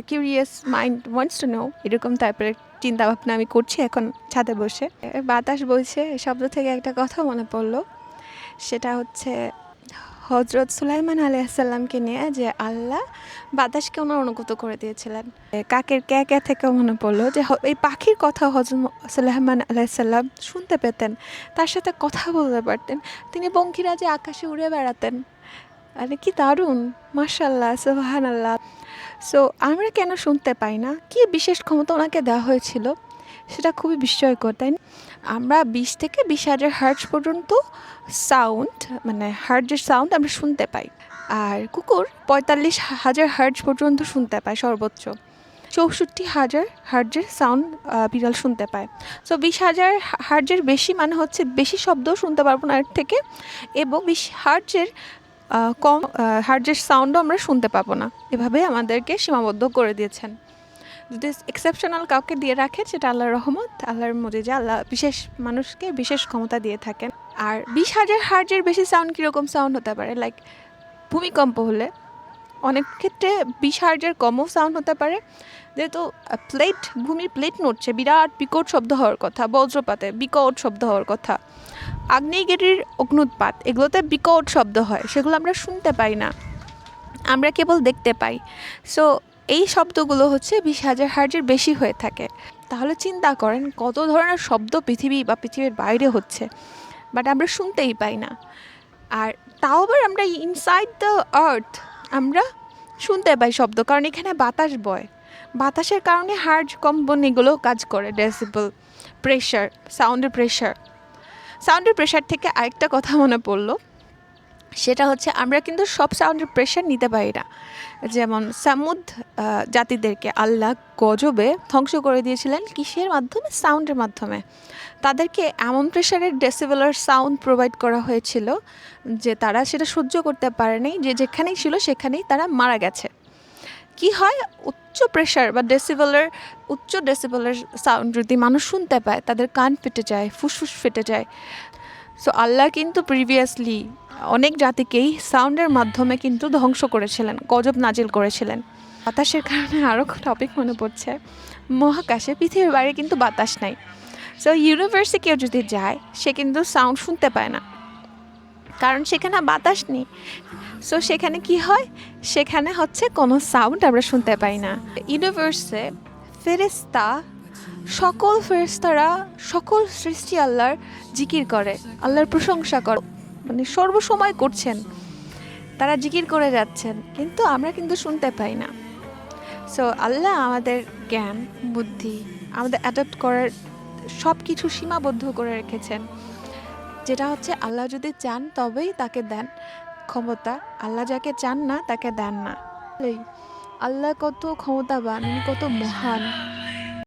Curious mind wants to know, এরকম টাইপের চিন্তা ভাবনা আমি করছি এখন ছাদে বসে। বাতাস বইছে, এই শব্দ থেকে একটা কথা মনে পড়লো, সেটা হচ্ছে হজরত সুলাইমান আলাইহিসসালামকে নিয়ে যে আল্লাহ বাতাসকে ওনার অনুগত করে দিয়েছিলেন। কাকের ক্যা ক্যা থেকে মনে পড়লো যে এই পাখির কথা হজরত সুলাইমান আলাইহিসসালাম শুনতে পেতেন, তার সাথে কথা বলতে পারতেন, তিনি পঙ্খিরাজে আকাশে উড়ে বেড়াতেন। আরে কি দারুণ, মাশাআল্লাহ, সুবহানাল্লাহ। সো আমরা কেন শুনতে পাই না? কি বিশেষ ক্ষমতা ওনাকে দেওয়া হয়েছিল, সেটা খুবই বিস্ময়কর, তাই না? আমরা 20 থেকে 20,000 হার্টজ পর্যন্ত সাউন্ড, মানে হার্টজের সাউন্ড আমরা শুনতে পাই। আর কুকুর 45,000 হার্টজ পর্যন্ত শুনতে পায় সর্বোচ্চ। 64,000 হার্টজের সাউন্ড বিড়াল শুনতে পায়। সো 20,000 হার্টজের বেশি মানে হচ্ছে বেশি শব্দও শুনতে পারবো না এর থেকে, এবং 20 হার্টজের কম হার্টজের সাউন্ডও আমরা শুনতে পাবো না। এভাবে আমাদেরকে সীমাবদ্ধ করে দিয়েছেন। যদি এক্সেপশনাল কাউকে দিয়ে রাখে, সেটা আল্লাহর রহমত, আল্লাহর মজিজা, আল্লাহ বিশেষ মানুষকে বিশেষ ক্ষমতা দিয়ে থাকেন। আর 20,000 হার্টজের বেশি সাউন্ড কীরকম সাউন্ড হতে পারে? লাইক ভূমিকম্প হলে অনেক ক্ষেত্রে 20 হার্টজের কমও সাউন্ড হতে পারে, যেহেতু ভূমির প্লেট নড়ছে, বিরাট বিকট শব্দ হওয়ার কথা। বজ্রপাতে বিকট শব্দ হওয়ার কথা। আগ্নেয়গিরির অগ্নুৎপাত, এগুলোতে বিকট শব্দ হয়, সেগুলো আমরা শুনতে পাই না, আমরা কেবল দেখতে পাই। সো এই শব্দগুলো হচ্ছে 20,000 হার্টজের বেশি হয়ে থাকে। তাহলে চিন্তা করেন কত ধরনের শব্দ পৃথিবী বা পৃথিবীর বাইরে হচ্ছে, বাট আমরা শুনতেই পাই না। আর তাও আবার আমরা ইনসাইড দ্য আর্থ আমরা শুনতে পাই শব্দ, কারণ এখানে বাতাস বয়। বাতাসের কারণে হার্জ কম্পন এগুলো কাজ করে, ডেসিবল, প্রেশার, সাউন্ডের প্রেশার থেকে আরেকটা কথা মনে পড়লো, সেটা হচ্ছে আমরা কিন্তু সব সাউন্ডের প্রেশার নিতে পারি না। যেমন সামুদ জাতিদেরকে আল্লাহ গজবে ধ্বংস করে দিয়েছিলেন কিসের মাধ্যমে? সাউন্ডের মাধ্যমে। তাদেরকে এমন প্রেশারের ডেসিবেলার সাউন্ড প্রোভাইড করা হয়েছিল যে তারা সেটা সহ্য করতে পারেনি, যে যেখানেই ছিল সেখানেই তারা মারা গেছে। কি হয়, উচ্চ প্রেশার বা উচ্চ ডেসিবেলের সাউন্ড যদি মানুষ শুনতে পায়, তাদের কান ফেটে যায়, ফুসফুস ফেটে যায়। সো আল্লাহ কিন্তু প্রিভিয়াসলি অনেক জাতিকেই সাউন্ডের মাধ্যমে কিন্তু ধ্বংস করেছিলেন, গজব নাজিল করেছিলেন। বাতাসের কারণে আরও টপিক মনে পড়ছে, মহাকাশে পৃথিবীর বাইরে কিন্তু বাতাস নাই। সো ইউনিভার্সে কেউ যদি যায়, সে কিন্তু সাউন্ড শুনতে পায় না, কারণ সেখানে বাতাস নেই। সো সেখানে কি হয়, সেখানে হচ্ছে কোনো সাউন্ড আমরা শুনতে পাই না। ইউনিভার্সে সকল ফেরেশতারা সকল সৃষ্টি আল্লাহর জিকির করে, আল্লাহর প্রশংসা করে, মানে সর্বসময় করছেন, তারা জিকির করে যাচ্ছেন, কিন্তু আমরা কিন্তু শুনতে পাই না। সো আল্লাহ আমাদের জ্ঞান, বুদ্ধি, আমাদের অ্যাডাপ্ট করার সব কিছু সীমাবদ্ধ করে রেখেছেন, যেটা হচ্ছে আল্লাহ যদি চান তবেই তাকে দেন ক্ষমতা, আল্লাহ যাকে চান না তাকে দেন না। আল্লাহ কত ক্ষমতাবান, কত মহান।